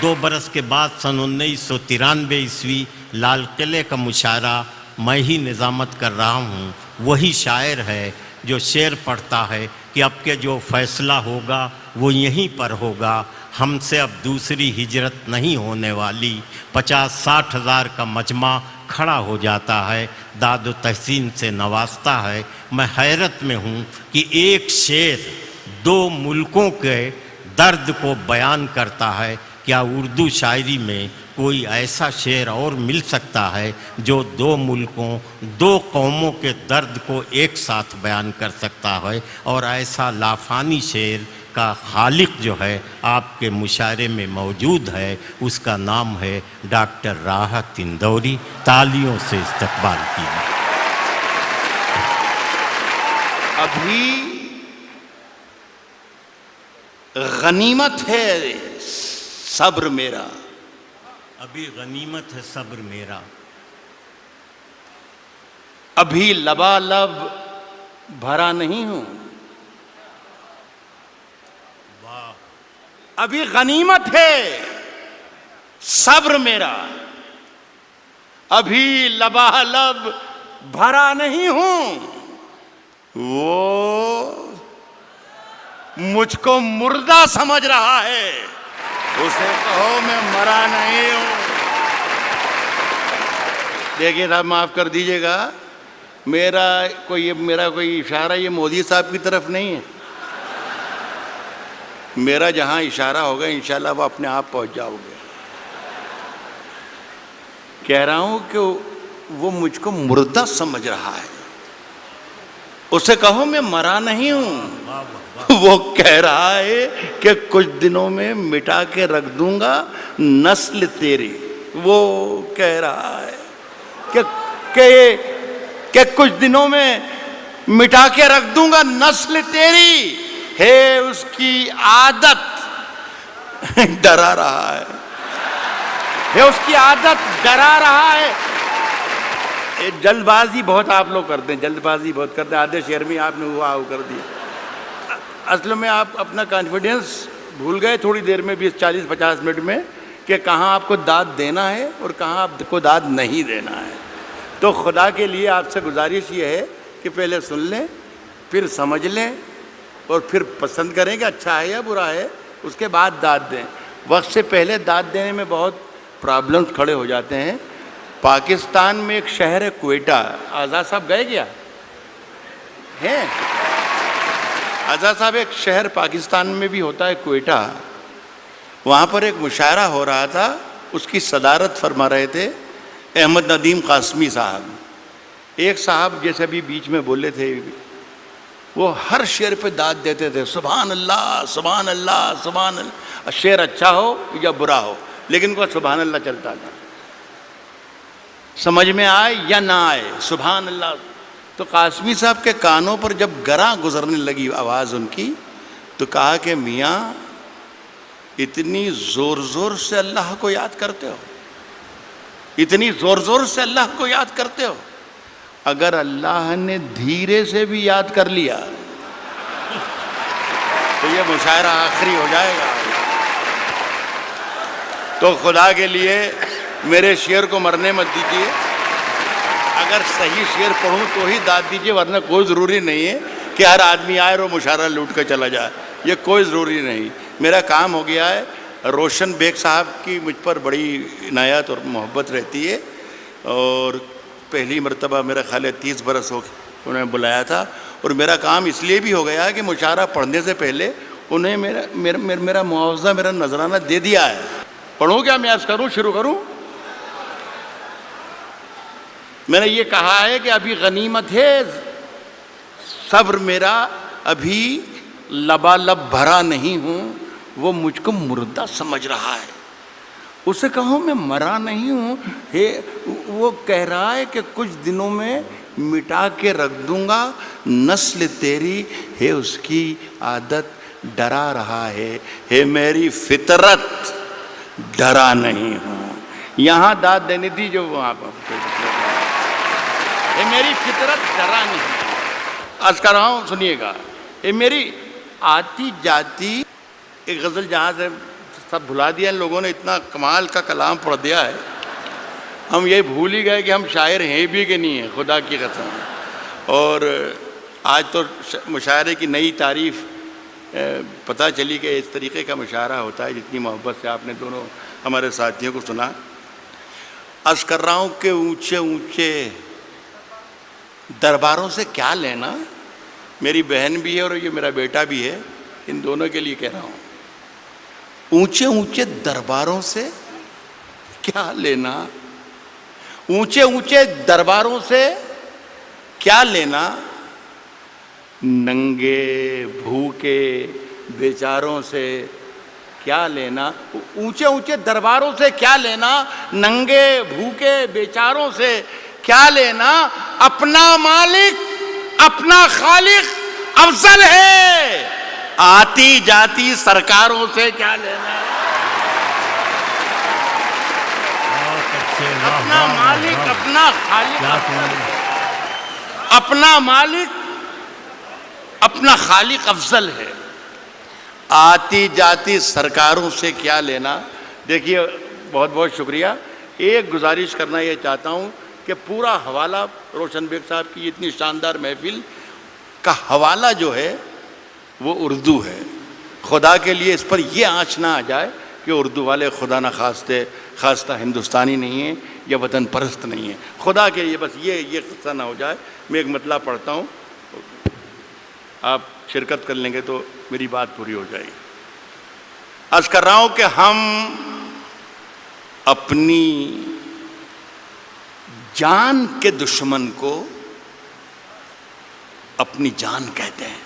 2 برس کے بعد سن 1993 عیسوی لال قلعے کا مشاعرہ میں ہی نظامت کر رہا ہوں. وہی شاعر ہے جو شعر پڑھتا ہے کہ اب کے جو فیصلہ ہوگا وہ یہیں پر ہوگا. ہم سے اب دوسری ہجرت نہیں ہونے والی. 50-60 ہزار کا مجمع کھڑا ہو جاتا ہے, داد و تحسین سے نوازتا ہے. میں حیرت میں ہوں کہ ایک شعر 2 ملکوں کے درد کو بیان کرتا ہے. کیا اردو شاعری میں کوئی ایسا شعر اور مل سکتا ہے جو 2 ملکوں 2 قوموں کے درد کو ایک ساتھ بیان کر سکتا ہے؟ اور ایسا لافانی شعر کا خالق جو ہے آپ کے مشاعرے میں موجود ہے, اس کا نام ہے ڈاکٹر راحت اندوری. تالیوں سے استقبال کیجیے. ابھی غنیمت ہے صبر میرا. ابھی غنیمت ہے صبر میرا. ابھی لبالب بھرا نہیں ہوں. واہ. ابھی غنیمت ہے صبر میرا. ابھی لبالب بھرا نہیں ہوں. وہ مجھ کو مردہ سمجھ رہا ہے, اسے کہو میں مرا نہیں ہوں. دیکھیے صاحب معاف کر دیجئے گا, میرا کوئی اشارہ یہ مودی صاحب کی طرف نہیں ہے. میرا جہاں اشارہ ہوگا انشاءاللہ وہ اپنے آپ پہنچ جاؤ گے. کہہ رہا ہوں کہ وہ مجھ کو مردہ سمجھ رہا ہے, اسے کہو میں مرا نہیں ہوں. وہ کہہ رہا ہے کہ کچھ دنوں میں مٹا کے رکھ دوں گا نسل تیری. وہ کہہ رہا ہے کہ کچھ دنوں میں مٹا کے رکھ دوں گا نسل تیری. ہے اس کی عادت ڈرا رہا ہے. ہے اس کی عادت ڈرا رہا ہے. جلد بازی بہت آپ لوگ کرتے ہیں, جلد بازی بہت کرتے ہیں. آدھے شعر میں آپ نے ہوا کر دیا. اصل میں آپ اپنا کانفیڈنس بھول گئے تھوڑی دیر میں, 20-40-50 منٹ میں, کہ کہاں آپ کو داد دینا ہے اور کہاں آپ کو داد نہیں دینا ہے. تو خدا کے لیے آپ سے گزارش یہ ہے کہ پہلے سن لیں, پھر سمجھ لیں, اور پھر پسند کریں کہ اچھا ہے یا برا ہے, اس کے بعد داد دیں. وقت سے پہلے داد دینے میں بہت پرابلمز کھڑے ہو جاتے ہیں. پاکستان میں ایک شہر ہے کوئٹہ. آزاد صاحب گئے کیا ہیں؟ آزاد صاحب, ایک شہر پاکستان میں بھی ہوتا ہے کوئٹہ. وہاں پر ایک مشاعرہ ہو رہا تھا, اس کی صدارت فرما رہے تھے احمد ندیم قاسمی صاحب. ایک صاحب جیسے ابھی بیچ میں بولے تھے, وہ ہر شعر پہ داد دیتے تھے, سبحان اللہ سبحان اللہ سبحان اللہ. شعر اچھا ہو یا برا ہو, لیکن وہ سبحان اللہ چلتا تھا. سمجھ میں آئے یا نہ آئے, سبحان اللہ. تو قاسمی صاحب کے کانوں پر جب گراں گزرنے لگی آواز ان کی, تو کہا کہ میاں اتنی زور زور سے اللہ کو یاد کرتے ہو, اتنی زور زور سے اللہ کو یاد کرتے ہو, اگر اللہ نے دھیرے سے بھی یاد کر لیا تو یہ مشاعرہ آخری ہو جائے گا. تو خدا کے لیے میرے شعر کو مرنے مت دیجیے. اگر صحیح شعر پڑھوں تو ہی داد دیجیے, ورنہ کوئی ضروری نہیں ہے کہ ہر آدمی آئے اور مشاعرہ لوٹ کر چلا جائے. یہ کوئی ضروری نہیں. میرا کام ہو گیا ہے. روشن بیگ صاحب کی مجھ پر بڑی عنایت اور محبت رہتی ہے, اور پہلی مرتبہ میرا خیال ہے 30 برس ہو انہوں نے بلایا تھا. اور میرا کام اس لیے بھی ہو گیا کہ مشاعرہ پڑھنے سے پہلے انہیں میرا معاوضہ, میرا نذرانہ دے دیا ہے. پڑھوں کیا میں عرض کروں, شروع کروں؟ میں نے یہ کہا ہے کہ ابھی غنیمت ہے صبر میرا, ابھی لبالب بھرا نہیں ہوں. وہ مجھ کو مردہ سمجھ رہا ہے, اسے کہوں میں مرا نہیں ہوں. وہ کہہ رہا ہے کہ کچھ دنوں میں مٹا کے رکھ دوں گا نسل تیری. ہے اس کی عادت ڈرا رہا ہے. ہے میری فطرت ڈرا نہیں ہوں. یہاں داد دینی تھی جو وہاں پر. اے میری فطرت ڈرا نہیں. عرض کر رہا ہوں, سنیے گا. اے میری آتی جاتی ایک غزل جہاں سے سب بھلا دیا ان لوگوں نے، اتنا کمال کا کلام پڑھ دیا ہے، ہم یہ بھول ہی گئے کہ ہم شاعر ہیں بھی کہ نہیں ہیں، خدا کی قسم۔ اور آج تو مشاعرے کی نئی تعریف پتہ چلی کہ اس طریقے کا مشاعرہ ہوتا ہے، جتنی محبت سے آپ نے دونوں ہمارے ساتھیوں کو سنا۔ عرض کر رہا ہوں کہ اونچے اونچے درباروں سے کیا لینا، میری بہن بھی ہے اور یہ میرا بیٹا بھی ہے، ان دونوں کے لیے کہہ رہا ہوں، اونچے اونچے درباروں سے کیا لینا، اونچے اونچے درباروں سے کیا لینا، ننگے بھوکے بیچاروں سے کیا لینا، اونچے اونچے درباروں سے کیا لینا، ننگے بھوکے بیچاروں سے کیا لینا، اپنا مالک اپنا خالق افضل ہے، آتی جاتی سرکاروں سے کیا لینا، اپنا مالک اپنا خالق، اپنا مالک اپنا خالق افضل ہے، آتی جاتی سرکاروں سے کیا لینا۔ دیکھیے بہت بہت شکریہ۔ ایک گزارش کرنا یہ چاہتا ہوں کہ پورا حوالہ روشن بیگ صاحب کی اتنی شاندار محفل کا حوالہ جو ہے وہ اردو ہے۔ خدا کے لیے اس پر یہ آنچ نہ آ جائے کہ اردو والے خدا نہ خواستہ ہندوستانی نہیں ہیں یا وطن پرست نہیں ہیں، خدا کے لیے بس یہ قصہ نہ ہو جائے۔ میں ایک مطلب پڑھتا ہوں، آپ شرکت کر لیں گے تو میری بات پوری ہو جائے گی۔ عرض کر رہا ہوں کہ ہم اپنی جان کے دشمن کو اپنی جان کہتے ہیں۔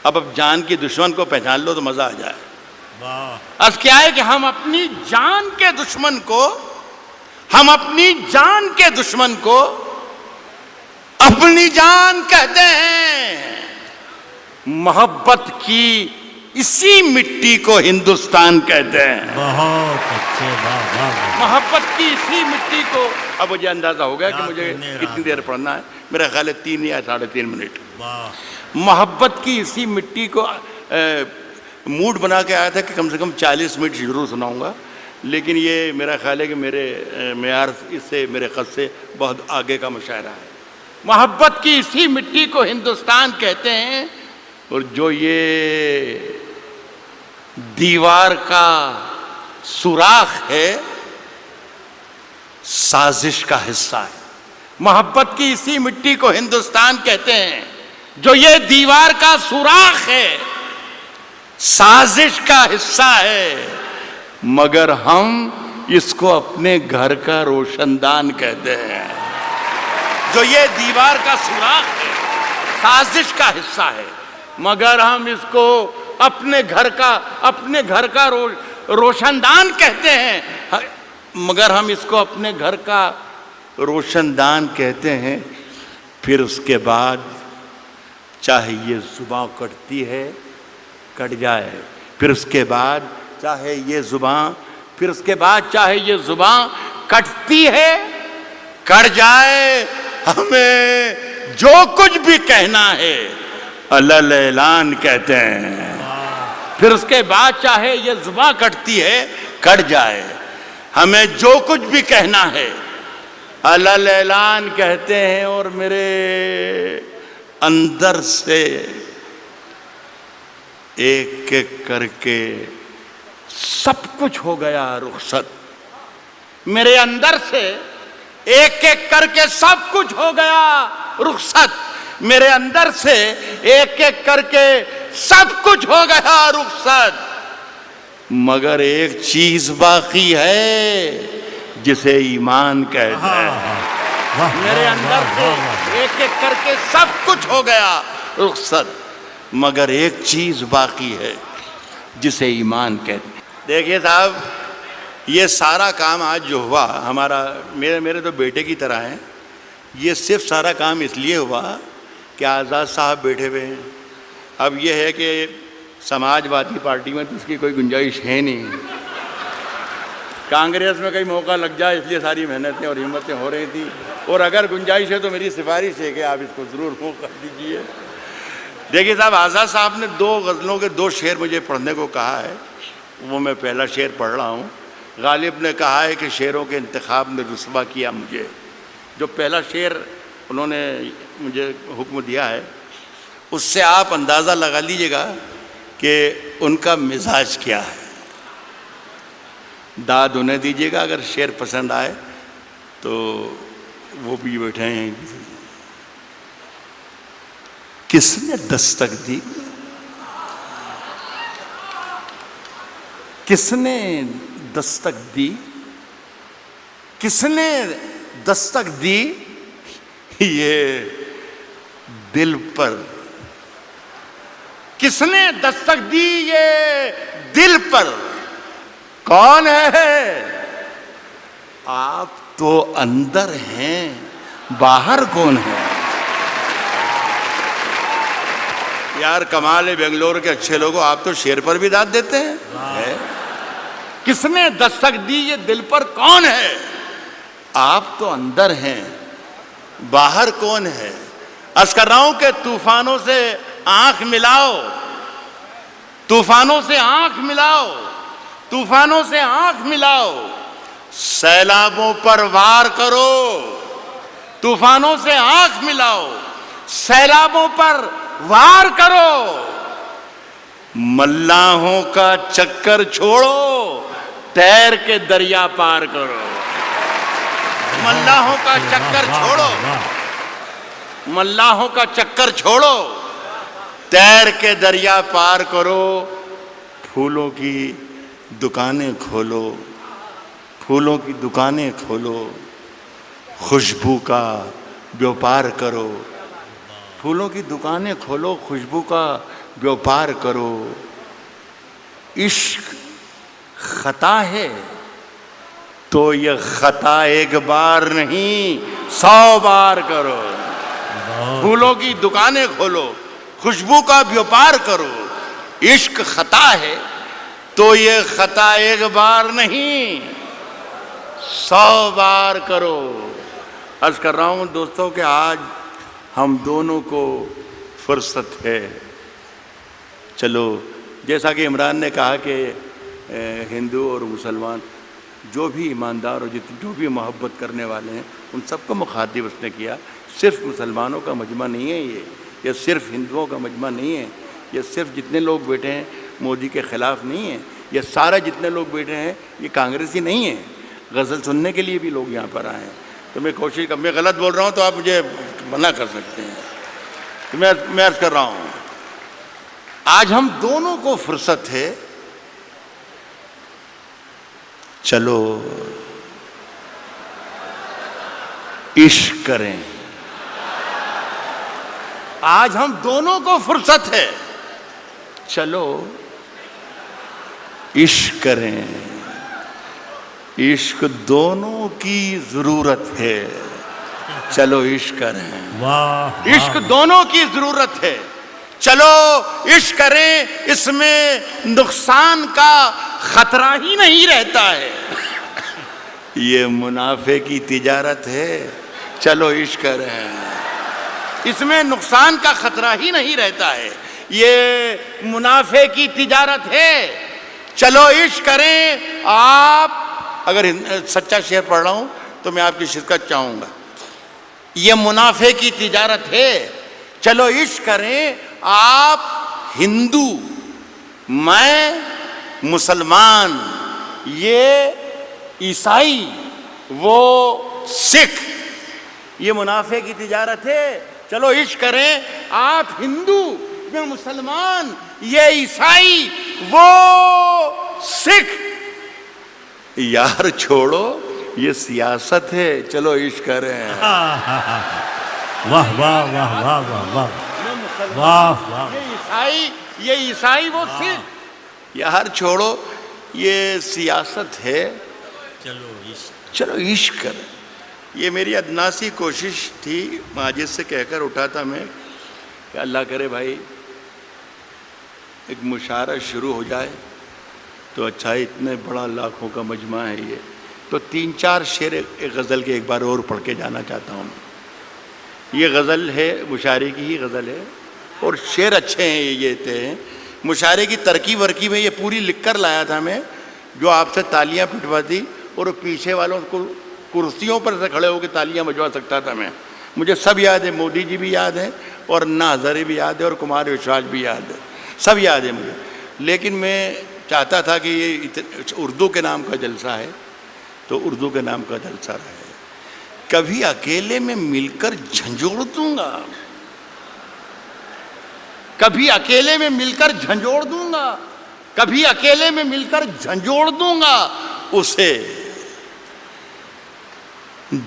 اب جان کی دشمن کو پہچان لو تو مزہ آ جائے۔ عرض کیا ہے کہ ہم اپنی جان کے دشمن کو، ہم اپنی جان کے دشمن کو اپنی جان کہتے ہیں، محبت کی اسی مٹی کو ہندوستان کہتے ہیں۔ بہت اچھے، محبت کی اسی مٹی کو، اب مجھے اندازہ ہو گیا کہ مجھے کتنی دیر پڑھنا ہے، میرا خیال ہے 3 یا 3.5 منٹ۔ محبت کی اسی مٹی کو موڈ بنا کے آیا تھا کہ کم سے کم 40 منٹ ضرور سناؤں گا، لیکن یہ میرا خیال ہے کہ میرے معیار اس سے، میرے قد سے بہت آگے کا مشاعرہ ہے۔ محبت کی اسی مٹی کو ہندوستان کہتے ہیں، اور جو یہ دیوار کا سوراخ ہے سازش کا حصہ ہے۔ محبت کی اسی مٹی کو ہندوستان کہتے ہیں، جو یہ دیوار کا سوراخ ہے سازش کا حصہ ہے، مگر ہم اس کو اپنے گھر کا روشن دان کہتے ہیں۔ جو یہ دیوار کا سوراخ ہے سازش کا حصہ ہے، مگر ہم اس کو اپنے گھر کا روشن دان کہتے ہیں، مگر ہم اس کو اپنے گھر کا روشن دان کہتے ہیں۔ پھر اس کے بعد چاہے یہ زباں کٹتی ہے کٹ جائے، پھر اس کے بعد چاہے یہ زباں کٹتی ہے کٹ جائے، ہمیں جو کچھ بھی کہنا ہے علل اعلان کہتے ہیں۔ پھر اس کے بعد چاہے یہ زباں کٹتی ہے کٹ جائے، ہمیں جو کچھ بھی کہنا ہے علل اعلان کہتے ہیں۔ اور میرے اندر سے ایک ایک کر کے سب کچھ ہو گیا رخصت، میرے اندر سے ایک ایک کر کے سب کچھ ہو گیا رخصت، میرے اندر سے ایک ایک کر کے سب کچھ ہو گیا رخصت، مگر ایک چیز باقی ہے جسے ایمان کہتے ہیں۔ میرے اندر سے ایک ایک کر کے سب کچھ ہو گیا رخصت، مگر ایک چیز باقی ہے جسے ایمان کہتے ہیں۔ دیکھیے صاحب، یہ سارا کام آج جو ہوا ہمارا، میرے تو بیٹے کی طرح ہیں، یہ صرف سارا کام اس لیے ہوا کہ آزاد صاحب بیٹھے ہوئے ہیں۔ اب یہ ہے کہ سماج وادی پارٹی میں تو اس کی کوئی گنجائش ہے نہیں، کانگریس میں کئی موقع لگ جائے، اس لیے ساری محنتیں اور ہمتیں ہو رہی تھیں، اور اگر گنجائش ہے تو میری سفارش ہے کہ آپ اس کو ضرور موقع دیجیے۔ دیکھیے صاحب، آزاد صاحب نے 2 غزلوں کے 2 شعر مجھے پڑھنے کو کہا ہے، وہ میں پہلا شعر پڑھ رہا ہوں. غالب نے کہا ہے کہ شعروں کے انتخاب نے رسوا کیا مجھے. جو پہلا شعر انہوں نے مجھے حکم دیا ہے اس سے آپ اندازہ لگا لیجئے گا کہ ان کا مزاج کیا ہے. داد انہیں دیجئے گا اگر شعر پسند آئے تو وہ بھی بیٹھے ہیں. کس نے دستک دی؟ کس نے دستک دی؟ کس نے دستک دی یہ دل پر؟ کس نے دستک دی یہ دل پر؟ کون ہے؟ آپ تو اندر ہیں، باہر کون ہے؟ یار کمال ہے بنگلور کے اچھے لوگوں، آپ تو شعر پر بھی داد دیتے ہیں. کس نے دستک دی یہ دل پر؟ کون ہے؟ آپ تو اندر ہیں، باہر کون ہے؟ عرض کر رہا ہوں کہ طوفانوں سے آنکھ ملاؤ، طوفانوں سے آنکھ ملاؤ، طوفانوں سے آنکھ ملاؤ، سیلابوں پر وار کرو. طوفانوں سے آنکھ ملاؤ، سیلابوں پر وار کرو. ملاحوں کا چکر چھوڑو، تیر کے دریا پار کرو. ملاحوں کا چکر چھوڑو، ملاحوں کا چکر چھوڑو، تیر کے دریا پار کرو. پھولوں کی دکانیں کھولو، پھولوں کی دکانیں کھولو، خوشبو کا بیوپار کرو. پھولوں کی دکانیں کھولو، خوشبو کا بیوپار کرو. عشق خطا ہے تو یہ خطا ایک بار نہیں 100 بار کرو. پھولوں کی دکانیں کھولو، خوشبو کا بیوپار کرو. عشق خطا ہے تو یہ خطا ایک بار نہیں 100 بار کرو. عرض کر رہا ہوں دوستوں کہ آج ہم دونوں کو فرصت ہے. چلو جیسا کہ عمران نے کہا کہ ہندو اور مسلمان جو بھی ایماندار اور جو بھی محبت کرنے والے ہیں ان سب کو مخاطب اس نے کیا. صرف مسلمانوں کا مجمع نہیں ہے یہ صرف ہندوؤں کا مجمع نہیں ہے، یہ صرف جتنے لوگ بیٹھے ہیں مودی کے خلاف نہیں ہے، یہ سارے جتنے لوگ بیٹھے ہیں یہ کانگریسی نہیں ہیں. غزل سننے کے لیے بھی لوگ یہاں پر آئے ہیں. تو میں کوشش میں غلط بول رہا ہوں تو آپ مجھے منع کر سکتے ہیں. تو میں عرض کر رہا ہوں آج ہم دونوں کو فرصت ہے. چلو عشق کریں. آج ہم دونوں کو فرصت ہے. چلو عشق کریں. عشق دونوں کی ضرورت ہے. چلو عشق کریں. عشق دونوں کی ضرورت ہے. چلو عشق کریں. اس میں نقصان کا خطرہ ہی نہیں رہتا ہے. یہ منافع کی تجارت ہے. چلو عشق کریں. اس میں نقصان کا خطرہ ہی نہیں رہتا ہے. یہ منافع کی تجارت ہے. چلو عشق کریں. آپ اگر سچا شعر پڑھ رہا ہوں تو میں آپ کی شرکت چاہوں گا. یہ منافع کی تجارت ہے. چلو عشق کریں. آپ ہندو، میں مسلمان، یہ عیسائی، وہ سکھ. یہ منافع کی تجارت ہے. چلو عشق کریں. آپ ہندو، میں مسلمان، یہ عیسائی، وہ سکھ. یار چھوڑو یہ سیاست ہے. چلو عشق کریں. واہ واہ واہ واہ واہ واہ واہ. یہ عیسائی وہ سکھ. یار چھوڑو یہ سیاست ہے. چلو عشق کریں. یہ میری ادناسی کوشش تھی. ماجد سے کہہ کر اٹھا تھا میں کہ اللہ کرے بھائی ایک مشاعرہ شروع ہو جائے تو اچھا. اتنے بڑا لاکھوں کا مجمع ہے یہ. تو 3-4 شعر ایک غزل کے ایک بار اور پڑھ کے جانا چاہتا ہوں. یہ غزل ہے، مشاعرے کی ہی غزل ہے اور شعر اچھے ہیں. یہ تھے مشاعرے کی ترکیب ورکی میں یہ پوری لکھ کر لایا تھا میں، جو آپ سے تالیاں پٹواتی اور پیچھے والوں کو کرسیوں پر سے کھڑے ہو کے تالیاں بجوا سکتا تھا میں. مجھے سب یاد ہے، مودی جی بھی یاد ہے اور انا ہزارے بھی یاد ہے اور کمار وشواس بھی یاد ہے، سب یاد ہے مجھے. لیکن میں چاہتا تھا کہ یہ اردو کے نام کا جلسہ ہے تو اردو کے نام کا جلسہ رہے. کبھی اکیلے میں مل کر جھنجھوڑ دوں گا، کبھی اکیلے میں مل کر جھنجھوڑ دوں گا، کبھی اکیلے میں مل کر جھنجھوڑ دوں گا اسے،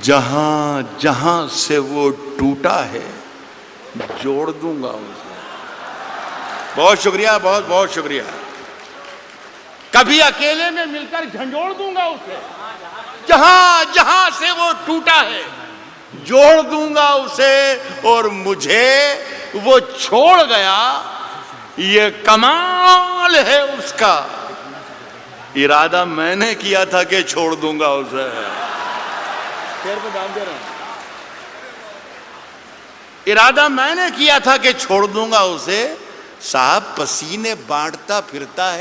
جہاں جہاں سے وہ ٹوٹا ہے جوڑ دوں گا اسے. بہت شکریہ، بہت بہت شکریہ. کبھی اکیلے میں مل کر جھنجھوڑ دوں گا اسے، جہاں جہاں سے وہ ٹوٹا ہے جوڑ دوں گا اسے، اور مجھے وہ چھوڑ گیا یہ کمال ہے اس کا، ارادہ میں نے کیا تھا کہ چھوڑ دوں گا اسے. شعر پہ دام دے رہا ہوں. ارادہ میں نے کیا تھا کہ چھوڑ دوں گا اسے، صاحب پسینے بانٹتا پھرتا ہے